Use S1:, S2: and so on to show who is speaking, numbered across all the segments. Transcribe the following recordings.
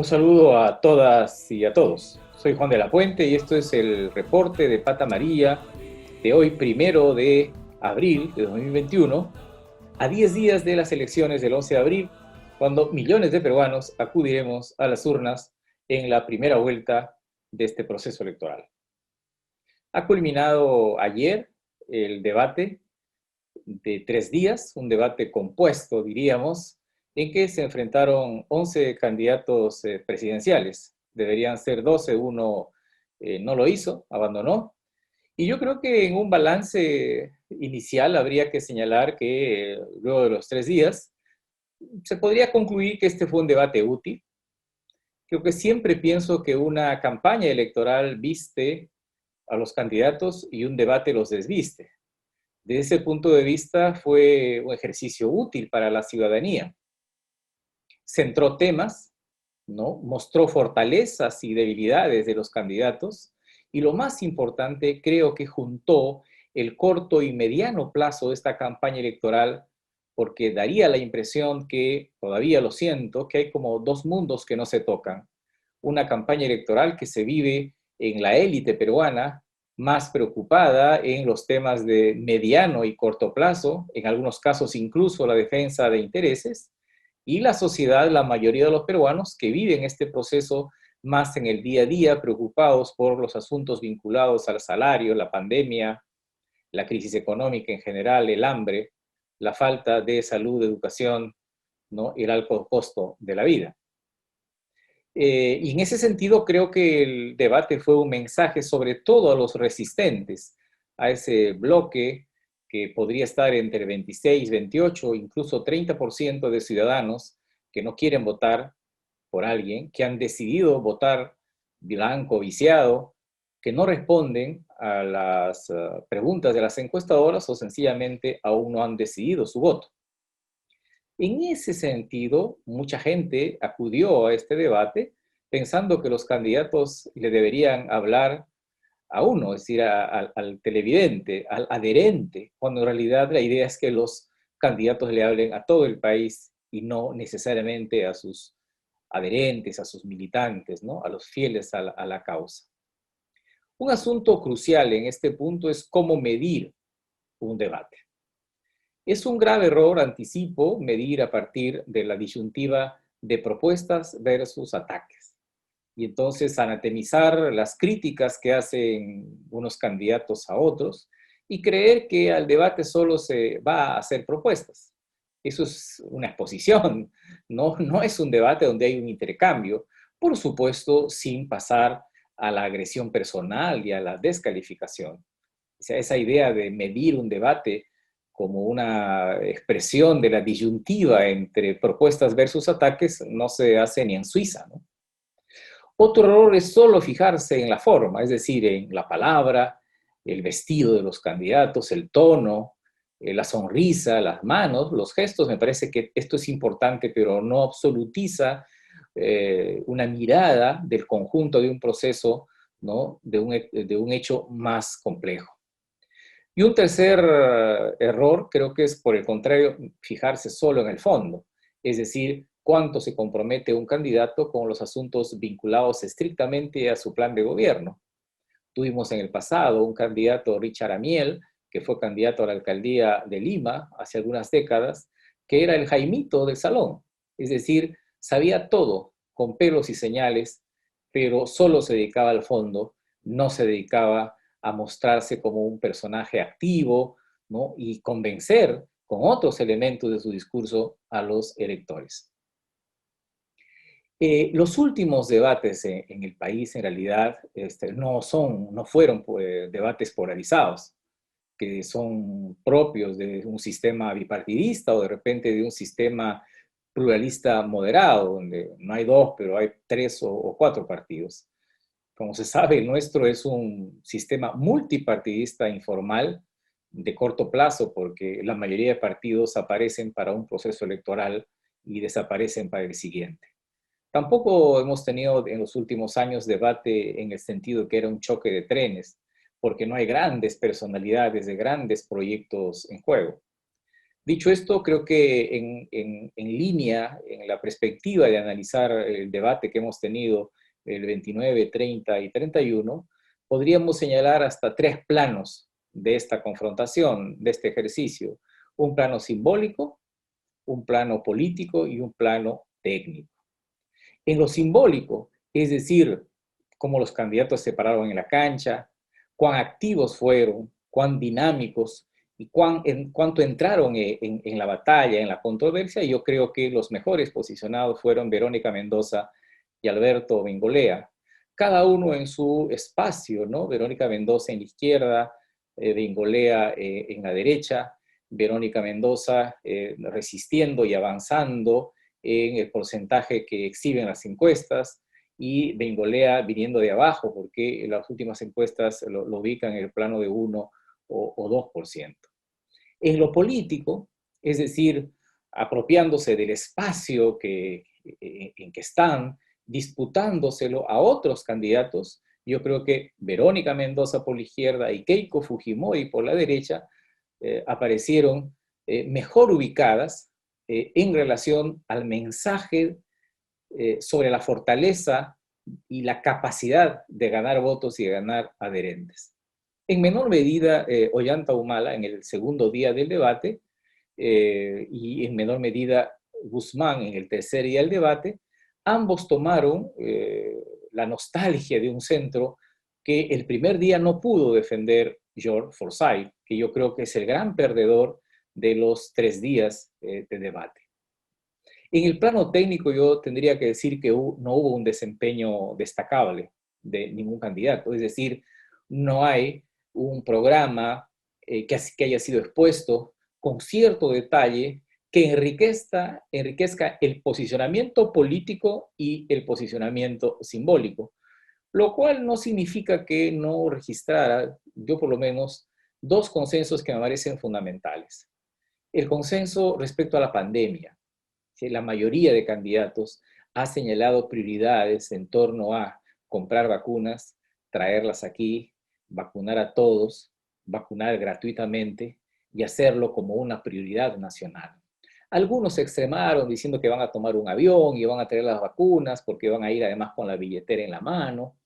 S1: Un saludo a todas y a todos. Soy Juan de la Puente y esto es el reporte de Pata María de hoy, 1 de abril de 2021, a 10 días de las elecciones del 11 de abril, cuando millones de peruanos acudiremos a las urnas en la primera vuelta de este proceso electoral. Ha culminado ayer el debate de 3 días, un debate compuesto, diríamos, en que se enfrentaron 11 candidatos presidenciales. Deberían ser 12, uno no lo hizo, abandonó. Y yo creo que en un balance inicial habría que señalar que luego de los 3 días se podría concluir que este fue un debate útil. Creo que siempre pienso que una campaña electoral viste a los candidatos y un debate los desviste. Desde ese punto de vista fue un ejercicio útil para la ciudadanía. Centró temas, ¿no? Mostró fortalezas y debilidades de los candidatos y lo más importante, creo que juntó el corto y mediano plazo de esta campaña electoral, porque daría la impresión que, todavía lo siento, que hay como dos mundos que no se tocan. Una campaña electoral que se vive en la élite peruana, más preocupada en los temas de mediano y corto plazo, en algunos casos incluso la defensa de intereses, y la sociedad, la mayoría de los peruanos que viven este proceso más en el día a día, preocupados por los asuntos vinculados al salario, la pandemia, la crisis económica en general, el hambre, la falta de salud, educación, ¿no? Y el alto costo de la vida. Y en ese sentido creo que el debate fue un mensaje sobre todo a los resistentes, a ese bloque que podría estar entre 26, 28, incluso 30% de ciudadanos que no quieren votar por alguien, que han decidido votar blanco, viciado, que no responden a las preguntas de las encuestadoras o sencillamente aún no han decidido su voto. En ese sentido, mucha gente acudió a este debate pensando que los candidatos le deberían hablar a uno, es decir, al televidente, al adherente, cuando en realidad la idea es que los candidatos le hablen a todo el país y no necesariamente a sus adherentes, a sus militantes, ¿no? A los fieles a la causa. Un asunto crucial en este punto es cómo medir un debate. Es un grave error, anticipo, medir a partir de la disyuntiva de propuestas versus ataques. Y entonces anatemizar las críticas que hacen unos candidatos a otros y creer que al debate solo se va a hacer propuestas. Eso es una exposición, no es un debate donde hay un intercambio, por supuesto, sin pasar a la agresión personal y a la descalificación. O sea, esa idea de medir un debate como una expresión de la disyuntiva entre propuestas versus ataques no se hace ni en Suiza, ¿no? Otro error es solo fijarse en la forma, es decir, en la palabra, el vestido de los candidatos, el tono, la sonrisa, las manos, los gestos. Me parece que esto es importante, pero no absolutiza una mirada del conjunto de un proceso, ¿no? De un hecho más complejo. Y un tercer error creo que es, por el contrario, fijarse solo en el fondo, es decir, cuánto se compromete un candidato con los asuntos vinculados estrictamente a su plan de gobierno. Tuvimos en el pasado un candidato, Richard Amiel, que fue candidato a la alcaldía de Lima hace algunas décadas, que era el Jaimito del salón, es decir, sabía todo con pelos y señales, pero solo se dedicaba al fondo, no se dedicaba a mostrarse como un personaje activo, ¿no? Y convencer con otros elementos de su discurso a los electores. Los últimos debates en el país, en realidad, no fueron debates polarizados, que son propios de un sistema bipartidista o de repente de un sistema pluralista moderado, donde no hay dos, pero hay tres o cuatro partidos. Como se sabe, el nuestro es un sistema multipartidista informal de corto plazo, porque la mayoría de partidos aparecen para un proceso electoral y desaparecen para el siguiente. Tampoco hemos tenido en los últimos años debate en el sentido que era un choque de trenes, porque no hay grandes personalidades de grandes proyectos en juego. Dicho esto, creo que en línea, en la perspectiva de analizar el debate que hemos tenido el 29, 30 y 31, podríamos señalar hasta tres planos de esta confrontación, de este ejercicio. Un plano simbólico, un plano político y un plano técnico. En lo simbólico, es decir, cómo los candidatos se pararon en la cancha, cuán activos fueron, cuán dinámicos y cuánto entraron en la batalla, en la controversia, yo creo que los mejores posicionados fueron Verónica Mendoza y Alberto Bengolea, cada uno en su espacio, ¿no? Verónica Mendoza en la izquierda, Bengolea en la derecha, Verónica Mendoza resistiendo y avanzando en el porcentaje que exhiben las encuestas, y Bengolea viniendo de abajo, porque las últimas encuestas lo ubican en el plano de 1 o 2%. En lo político, es decir, apropiándose del espacio en que están, disputándoselo a otros candidatos, yo creo que Verónica Mendoza por la izquierda y Keiko Fujimori por la derecha aparecieron mejor ubicadas en relación al mensaje sobre la fortaleza y la capacidad de ganar votos y de ganar adherentes. En menor medida, Ollanta Humala, en el segundo día del debate, y en menor medida Guzmán en el tercer día del debate, ambos tomaron la nostalgia de un centro que el primer día no pudo defender George Forsyth, que yo creo que es el gran perdedor de los 3 días de debate. En el plano técnico yo tendría que decir que no hubo un desempeño destacable de ningún candidato, es decir, no hay un programa que haya sido expuesto con cierto detalle que enriquezca el posicionamiento político y el posicionamiento simbólico, lo cual no significa que no registrara, yo por lo menos, dos consensos que me parecen fundamentales. El consenso respecto a la pandemia. La mayoría de candidatos ha señalado prioridades en torno a comprar vacunas, traerlas aquí, vacunar a todos, vacunar gratuitamente y hacerlo como una prioridad nacional. Algunos se extremaron diciendo que van a tomar un avión y van a traer las vacunas porque van a ir además con la billetera en la mano,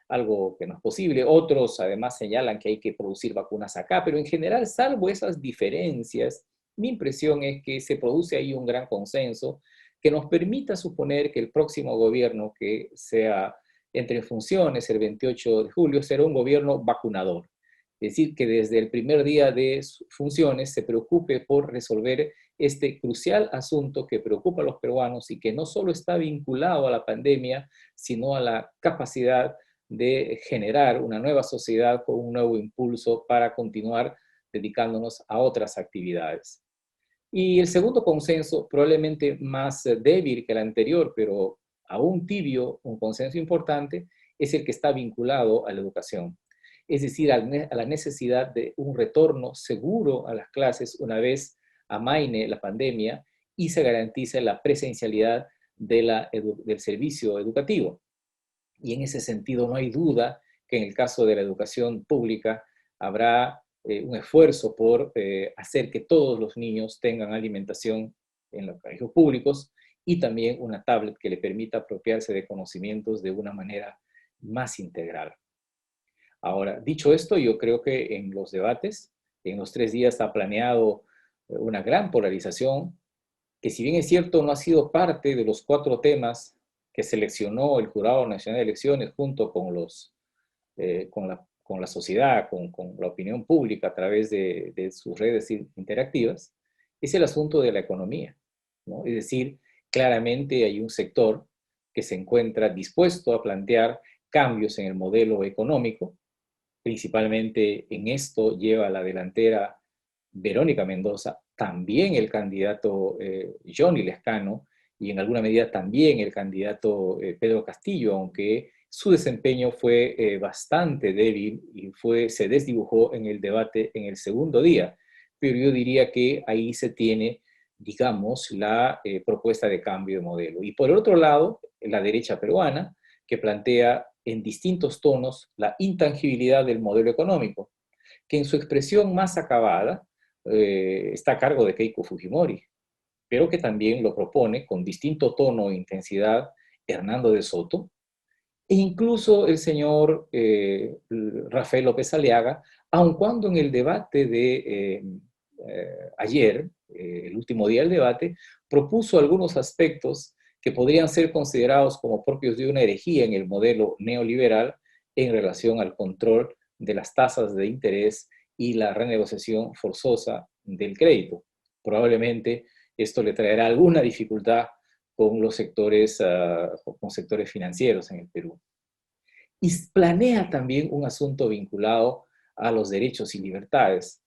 S1: algo que no es posible. Otros además señalan que hay que producir vacunas acá, pero en general, salvo esas diferencias, mi impresión es que se produce ahí un gran consenso que nos permita suponer que el próximo gobierno que sea entre en funciones el 28 de julio será un gobierno vacunador. Es decir, que desde el primer día de sus funciones se preocupe por resolver este crucial asunto que preocupa a los peruanos y que no solo está vinculado a la pandemia, sino a la capacidad de generar una nueva sociedad con un nuevo impulso para continuar dedicándonos a otras actividades. Y el segundo consenso, probablemente más débil que el anterior, pero aún tibio, un consenso importante, es el que está vinculado a la educación. Es decir, a la necesidad de un retorno seguro a las clases una vez amaine la pandemia y se garantice la presencialidad del servicio educativo. Y en ese sentido no hay duda que en el caso de la educación pública habrá un esfuerzo por hacer que todos los niños tengan alimentación en los colegios públicos y también una tablet que le permita apropiarse de conocimientos de una manera más integral. Ahora, dicho esto, yo creo que en los debates, en los 3 días está planeado una gran polarización, que si bien es cierto no ha sido parte de los 4 temas que seleccionó el Jurado Nacional de Elecciones junto con la sociedad, con la opinión pública a través de sus redes interactivas, es el asunto de la economía, ¿no? Es decir, claramente hay un sector que se encuentra dispuesto a plantear cambios en el modelo económico, principalmente en esto lleva a la delantera Verónica Mendoza, también el candidato Johnny Lescano y en alguna medida también el candidato Pedro Castillo, aunque su desempeño fue bastante débil y se desdibujó en el debate en el segundo día. Pero yo diría que ahí se tiene, digamos, la propuesta de cambio de modelo. Y por el otro lado, la derecha peruana, que plantea en distintos tonos la intangibilidad del modelo económico, que en su expresión más acabada está a cargo de Keiko Fujimori, pero que también lo propone con distinto tono e intensidad Hernando de Soto, e incluso el señor Rafael López Aliaga, aun cuando en el debate de ayer, el último día del debate, propuso algunos aspectos que podrían ser considerados como propios de una herejía en el modelo neoliberal en relación al control de las tasas de interés y la renegociación forzosa del crédito. Probablemente esto le traerá alguna dificultad con los sectores, con sectores financieros en el Perú. Y planea también un asunto vinculado a los derechos y libertades,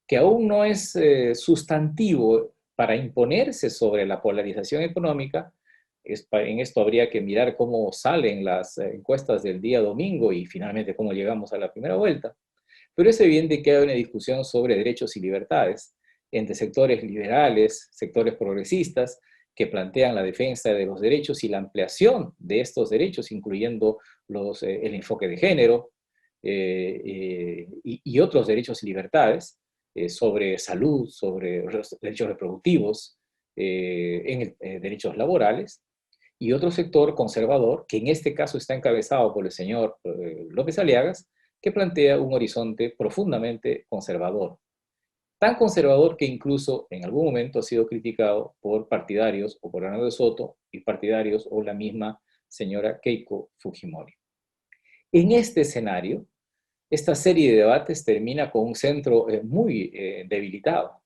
S1: que aún no es sustantivo para imponerse sobre la polarización económica. En esto habría que mirar cómo salen las encuestas del día domingo y finalmente cómo llegamos a la primera vuelta. Pero es evidente que hay una discusión sobre derechos y libertades entre sectores liberales, sectores progresistas, que plantean la defensa de los derechos y la ampliación de estos derechos, incluyendo el enfoque de género y otros derechos y libertades sobre salud, sobre los derechos reproductivos, derechos laborales, y otro sector conservador, que en este caso está encabezado por el señor López Aliagas, que plantea un horizonte profundamente conservador. Tan conservador que incluso en algún momento ha sido criticado por partidarios o por Hernando de Soto y partidarios o la misma señora Keiko Fujimori. En este escenario, esta serie de debates termina con un centro muy debilitado,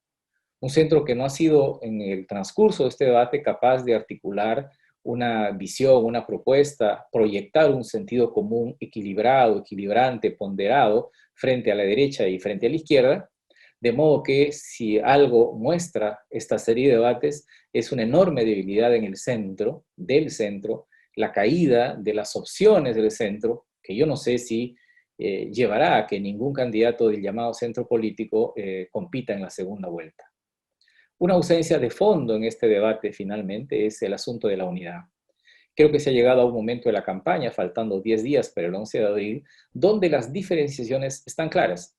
S1: un centro que no ha sido en el transcurso de este debate capaz de articular una visión, una propuesta, proyectar un sentido común equilibrado, equilibrante, ponderado frente a la derecha y frente a la izquierda, de modo que si algo muestra esta serie de debates es una enorme debilidad en el centro, del centro, la caída de las opciones del centro, que yo no sé si llevará a que ningún candidato del llamado centro político compita en la segunda vuelta. Una ausencia de fondo en este debate finalmente es el asunto de la unidad. Creo que se ha llegado a un momento de la campaña, faltando 10 días para el 11 de abril, donde las diferenciaciones están claras.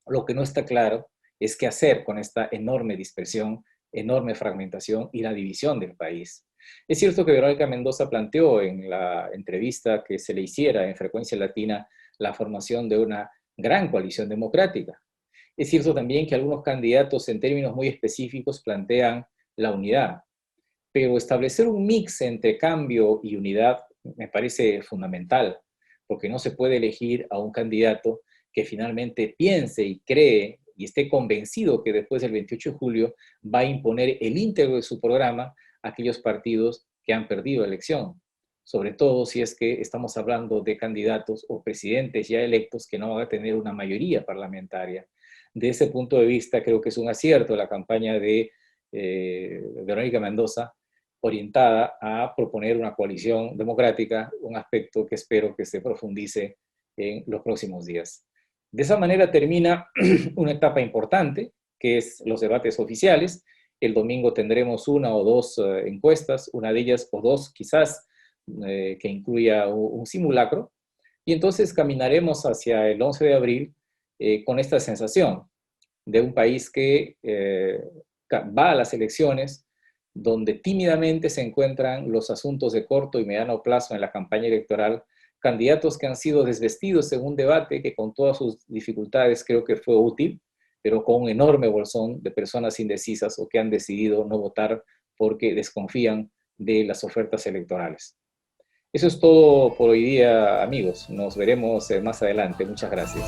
S1: Lo que no está claro es qué hacer con esta enorme dispersión, enorme fragmentación y la división del país. Es cierto que Verónica Mendoza planteó en la entrevista que se le hiciera en Frecuencia Latina la formación de una gran coalición democrática. Es cierto también que algunos candidatos en términos muy específicos plantean la unidad, pero establecer un mix entre cambio y unidad me parece fundamental, porque no se puede elegir a un candidato que finalmente piense y cree y esté convencido que después del 28 de julio va a imponer el íntegro de su programa a aquellos partidos que han perdido la elección, sobre todo si es que estamos hablando de candidatos o presidentes ya electos que no van a tener una mayoría parlamentaria. De ese punto de vista, creo que es un acierto la campaña de Verónica Mendoza, orientada a proponer una coalición democrática, un aspecto que espero que se profundice en los próximos días. De esa manera termina una etapa importante, que es los debates oficiales. El domingo tendremos una o dos encuestas, una de ellas o dos quizás, que incluya un simulacro, y entonces caminaremos hacia el 11 de abril con esta sensación de un país que va a las elecciones, donde tímidamente se encuentran los asuntos de corto y mediano plazo en la campaña electoral, candidatos que han sido desvestidos en un debate que con todas sus dificultades creo que fue útil, pero con un enorme bolsón de personas indecisas o que han decidido no votar porque desconfían de las ofertas electorales. Eso es todo por hoy día, amigos. Nos veremos más adelante. Muchas gracias.